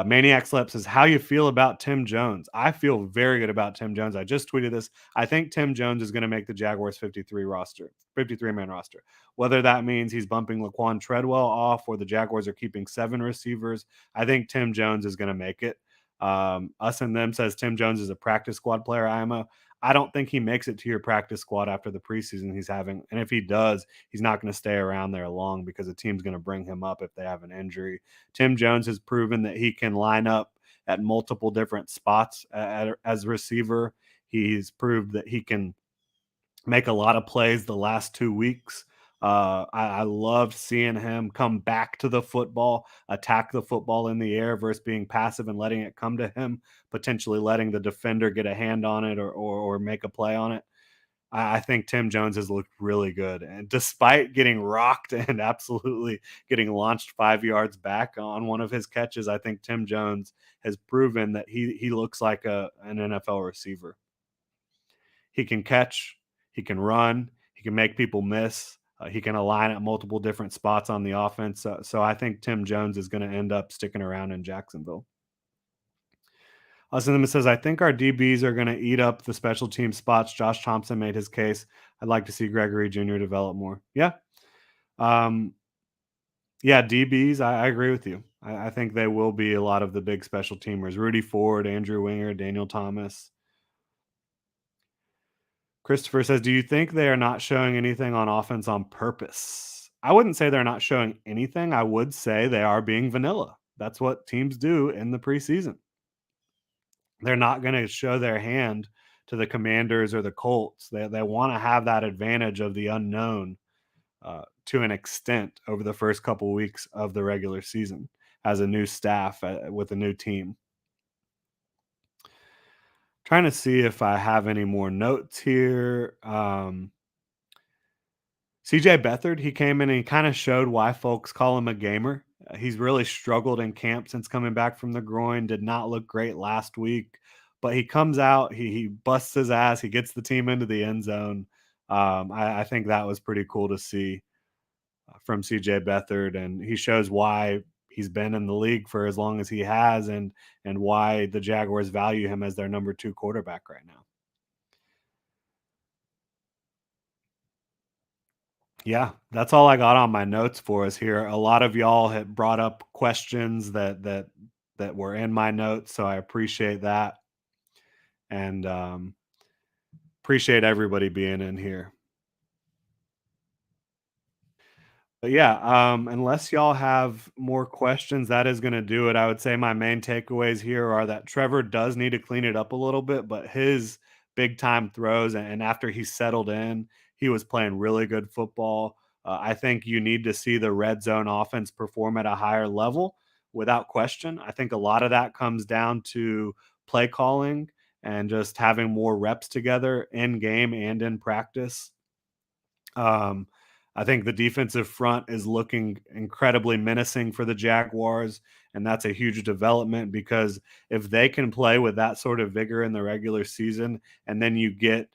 Maniac Slep says, how you feel about Tim Jones? I feel very good about Tim Jones. I just tweeted this. I think Tim Jones is going to make the Jaguars 53-man roster. Whether that means he's bumping Laquan Treadwell off or the Jaguars are keeping 7 receivers, I think Tim Jones is going to make it. Us and Them says Tim Jones is a practice squad player, IMO. I don't think he makes it to your practice squad after the preseason he's having. And if he does, he's not going to stay around there long because the team's going to bring him up if they have an injury. Tim Jones has proven that he can line up at multiple different spots as a receiver. He's proved that he can make a lot of plays the last 2 weeks. I loved seeing him come back to the football, attack the football in the air versus being passive and letting it come to him, potentially letting the defender get a hand on it or make a play on it. I think Tim Jones has looked really good. And despite getting rocked and absolutely getting launched 5 yards back on one of his catches, I think Tim Jones has proven that he looks like an NFL receiver. He can catch, he can run, he can make people miss. He can align at multiple different spots on the offense. So I think Tim Jones is going to end up sticking around in Jacksonville. Cinema says, I think our DBs are going to eat up the special team spots. Josh Thompson made his case. I'd like to see Gregory Jr. develop more. Yeah. Yeah, DBs, I agree with you. I think they will be a lot of the big special teamers. Rudy Ford, Andrew Winger, Daniel Thomas. Christopher says, do you think they are not showing anything on offense on purpose? I wouldn't say they're not showing anything. I would say they are being vanilla. That's what teams do in the preseason. They're not going to show their hand to the Commanders or the Colts. They want to have that advantage of the unknown to an extent over the first couple weeks of the regular season as a new staff with a new team. Trying to see if I have any more notes here. CJ Beathard, he came in and he kind of showed why folks call him a gamer. He's really struggled in camp since coming back from the groin, did not look great last week, but he comes out, he busts his ass, he gets the team into the end zone. I think that was pretty cool to see from CJ Beathard, and he shows why he's been in the league for as long as he has, and why the Jaguars value him as their number 2 quarterback right now. Yeah, that's all I got on my notes for us here. A lot of y'all had brought up questions that were in my notes, so I appreciate that, and appreciate everybody being in here. But yeah, unless y'all have more questions, that is going to do it. I would say my main takeaways here are that Trevor does need to clean it up a little bit, but his big time throws and after he settled in, he was playing really good football. I think you need to see the red zone offense perform at a higher level without question. I think a lot of that comes down to play calling and just having more reps together in game and in practice. um, I think the defensive front is looking incredibly menacing for the Jaguars, and that's a huge development because if they can play with that sort of vigor in the regular season, and then you get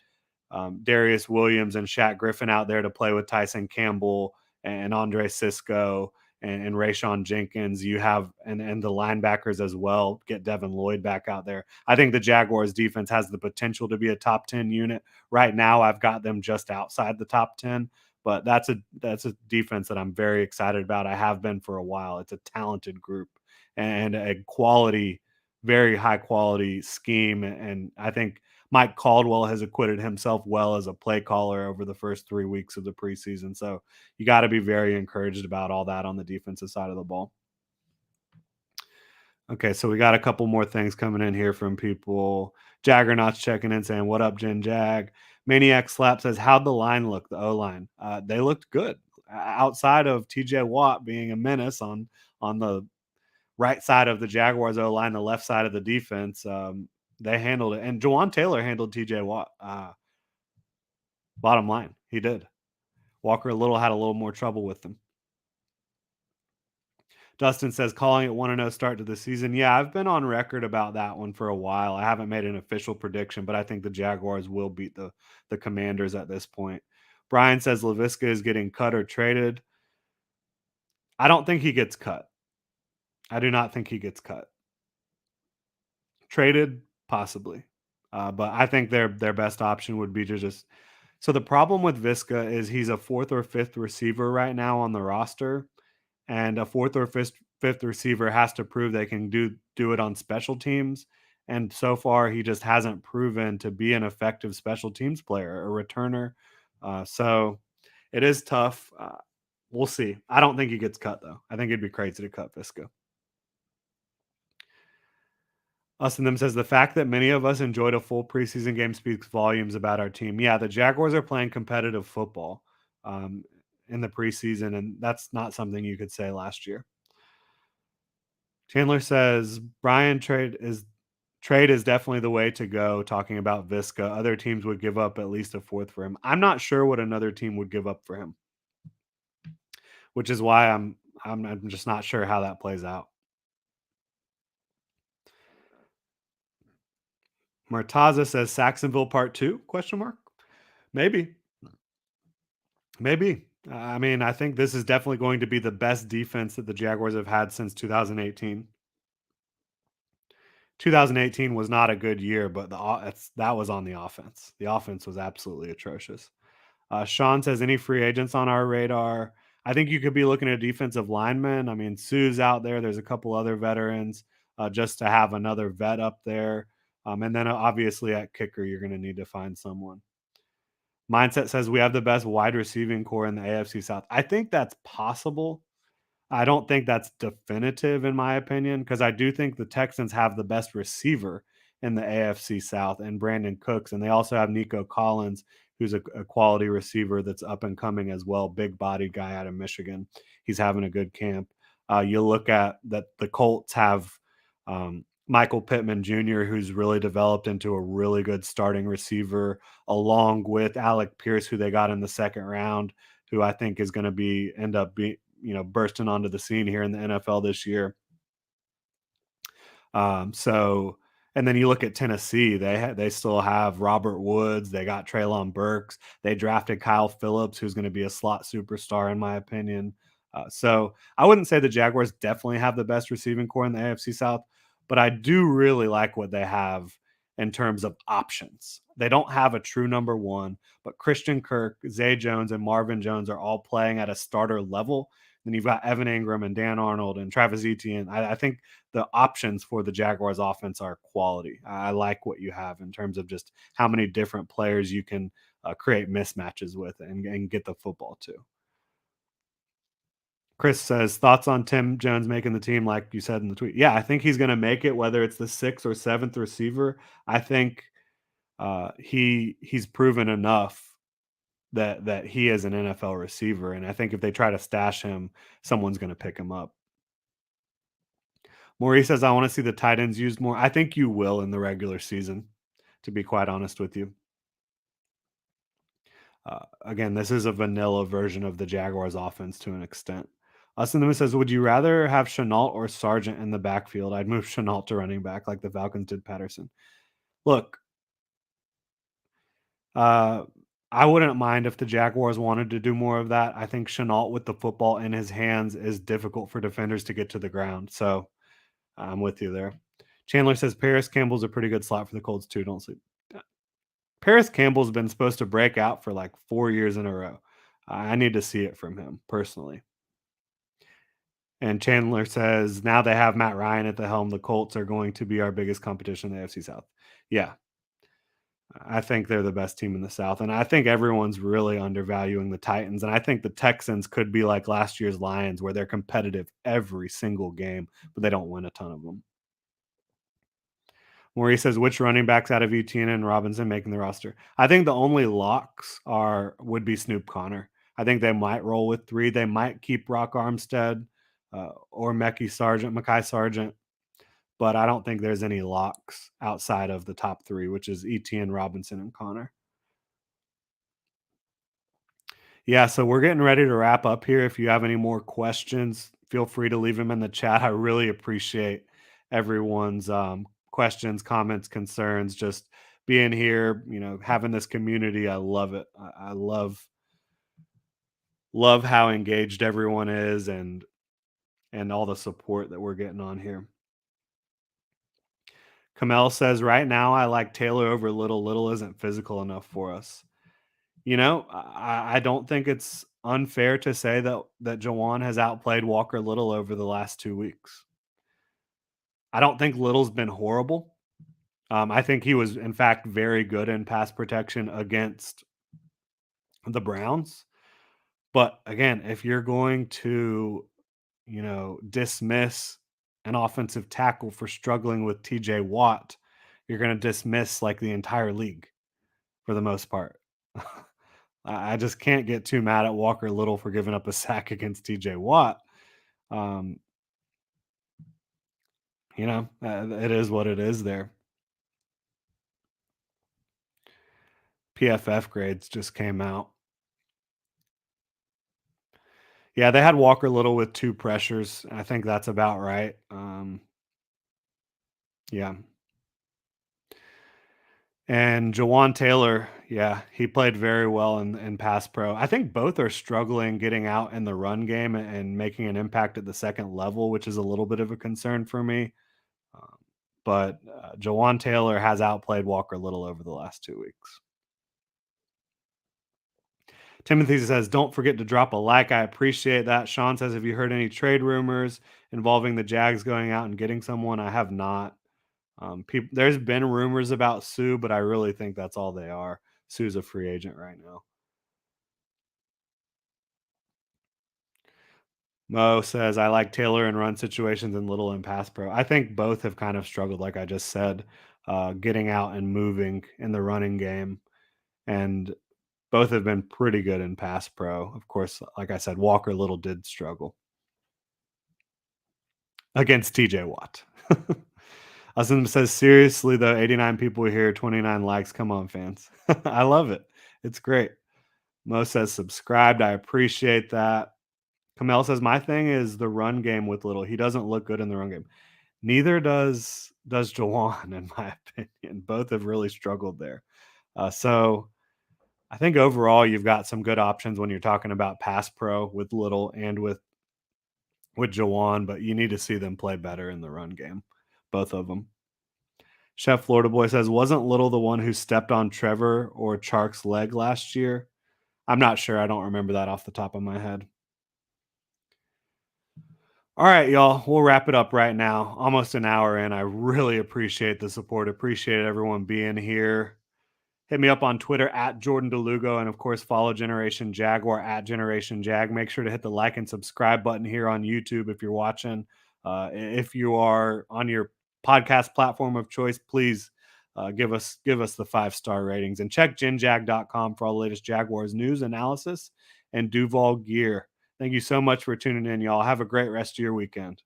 Darius Williams and Shaq Griffin out there to play with Tyson Campbell and Andre Cisco and Rayshawn Jenkins, you have and the linebackers as well. Get Devin Lloyd back out there. I think the Jaguars defense has the potential to be a top 10 unit. Right now, I've got them just outside the top 10, but that's a defense that I'm very excited about. I have been for a while. It's a talented group and a quality, very high quality scheme. And I think Mike Caldwell has acquitted himself well as a play caller over the first 3 weeks of the preseason. So you got to be very encouraged about all that on the defensive side of the ball. Okay, so we got a couple more things coming in here from people. Jaggernauts checking in saying, "What up, Jen Jag?" Maniac Slap says, "How'd the line look? The O line? They looked good. Outside of T.J. Watt being a menace on the right side of the Jaguars O line, the left side of the defense, they handled it. And Jawan Taylor handled T.J. Watt. Bottom line, he did. Walker Little had a little more trouble with them." Dustin says, "Calling it 1-0 start to the season." Yeah, I've been on record about that one for a while. I haven't made an official prediction, but I think the Jaguars will beat the Commanders at this point. Brian says Laviska is getting cut or traded. I don't think he gets cut. I do not think he gets cut. Traded, possibly. But I think their best option would be to just. So the problem with Visca is he's a fourth or fifth receiver right now on the roster, and a fourth or fifth receiver has to prove they can do it on special teams. And so far, he just hasn't proven to be an effective special teams player, a returner. So it is tough. We'll see. I don't think he gets cut though. I think it'd be crazy to cut Visca. Us and them says the fact that many of us enjoyed a full preseason game speaks volumes about our team. Yeah, the Jaguars are playing competitive football um, in the preseason, and that's not something you could say last year. Chandler says Brian trade is definitely the way to go. Talking about Visca, other teams would give up at least a fourth for him. I'm not sure what another team would give up for him, which is why I'm just not sure how that plays out. Martaza says Saxonville Part Two? Question mark. Maybe, maybe. I mean, I think this is definitely going to be the best defense that the Jaguars have had since 2018. 2018 was not a good year, but that was on the offense. The offense was absolutely atrocious. Sean says, "Any free agents on our radar?" I think you could be looking at defensive linemen. I mean, Sue's out there. There's a couple other veterans just to have another vet up there. And then obviously at kicker, you're going to need to find someone. Mindset says we have the best wide receiving core in the AFC South. I think that's possible. I don't think that's definitive in my opinion because I do think the Texans have the best receiver in the AFC South and Brandon Cooks, and they also have Nico Collins, who's a quality receiver that's up and coming as well. Big bodied guy out of Michigan. He's having a good camp. You look at that the Colts have Michael Pittman Jr., who's really developed into a really good starting receiver, along with Alec Pierce, who they got in the second round, who I think is going to be end up being bursting onto the scene here in the NFL this year. So and then you look at Tennessee, they still have Robert Woods, they got Treylon Burks, they drafted Kyle Phillips, who's going to be a slot superstar in my opinion. So I wouldn't say the Jaguars definitely have the best receiving core in the AFC South, but I do really like what they have in terms of options. They don't have a true number one, but Christian Kirk, Zay Jones, and Marvin Jones are all playing at a starter level. Then you've got Evan Ingram and Dan Arnold and Travis Etienne. I think the options for the Jaguars offense are quality. I like what you have in terms of just how many different players you can create mismatches with and get the football to. Chris says thoughts on Tim Jones making the team, like you said in the tweet. Yeah, I think he's going to make it, whether it's the sixth or seventh receiver. I think he's proven enough that he is an NFL receiver, and I think if they try to stash him, someone's going to pick him up. Maurice says, I want to see the tight ends used more. I think you will in the regular season, to be quite honest with you. Again, this is a vanilla version of the Jaguars offense to an extent. Austin Lewis says, would you rather have Shenault or Sargent in the backfield? I'd move Shenault to running back like the Falcons did Patterson. Look, uh, I wouldn't mind if the Jaguars wanted to do more of that. I think Shenault with the football in his hands is difficult for defenders to get to the ground. So I'm with you there. Chandler says Paris Campbell's a pretty good slot for the Colts too. Don't sleep. Paris Campbell's been supposed to break out for like 4 years in a row. I need to see it from him personally. And Chandler says now they have Matt Ryan at the helm. The Colts are going to be our biggest competition in the AFC South. Yeah, I think they're the best team in the South. And I think everyone's really undervaluing the Titans. And I think the Texans could be like last year's Lions, where they're competitive every single game, but they don't win a ton of them. Maurice says, which running backs out of Etienne and Robinson making the roster? I think the only locks would be Snoop Connor. I think they might roll with three. They might keep Rock Armstead or Mekhi Sargent, but I don't think there's any locks outside of the top three, which is Etienne, Robinson, and Connor. Yeah, so we're getting ready to wrap up here. If you have any more questions, feel free to leave them in the chat. I really appreciate everyone's questions, comments, concerns, just being here, having this community. I love it. I love how engaged everyone is and all the support that we're getting on here. Kamel says, right now I like Taylor over Little. Little isn't physical enough for us. I don't think it's unfair to say that Jawan has outplayed Walker Little over the last 2 weeks. I don't think Little's been horrible. I think he was, in fact, very good in pass protection against the Browns. But again, if you're going to, dismiss an offensive tackle for struggling with TJ Watt, you're going to dismiss like the entire league for the most part. I just can't get too mad at Walker Little for giving up a sack against TJ Watt. It is what it is there. PFF grades just came out. Yeah, they had Walker Little with 2 pressures. I think that's about right. Yeah. And Jawan Taylor, yeah, he played very well in pass pro. I think both are struggling getting out in the run game and making an impact at the second level, which is a little bit of a concern for me. But Jawan Taylor has outplayed Walker Little over the last 2 weeks. Timothy says, don't forget to drop a like. I appreciate that. Sean says, have you heard any trade rumors involving the Jags going out and getting someone? I have not. There's been rumors about Sue, but I really think that's all they are. Sue's a free agent right now. Mo says, I like Taylor in run situations and Little in pass pro. I think both have kind of struggled, like I just said, getting out and moving in the running game. And both have been pretty good in pass pro. Of course, like I said, Walker Little did struggle against TJ Watt. Austin says, seriously, though, 89 people here, 29 likes. Come on, fans. I love it. It's great. Mo says, subscribed. I appreciate that. Kamel says, my thing is the run game with Little. He doesn't look good in the run game. Neither does Jawan, in my opinion. Both have really struggled there. So I think overall you've got some good options when you're talking about pass pro with Little and with Jawan, but you need to see them play better in the run game, both of them. Chef Florida Boy says, wasn't Little the one who stepped on Trevor or Chark's leg last year? I'm not sure. I don't remember that off the top of my head. All right, y'all. We'll wrap it up right now. Almost an hour in. I really appreciate the support. Appreciate everyone being here. Hit me up on Twitter at Jordan DeLugo. And of course, follow Generation Jaguar at Generation Jag. Make sure to hit the like and subscribe button here on YouTube if you're watching. If you are on your podcast platform of choice, please give us the 5-star ratings. And check genjag.com for all the latest Jaguars news, analysis, and Duval gear. Thank you so much for tuning in, y'all. Have a great rest of your weekend.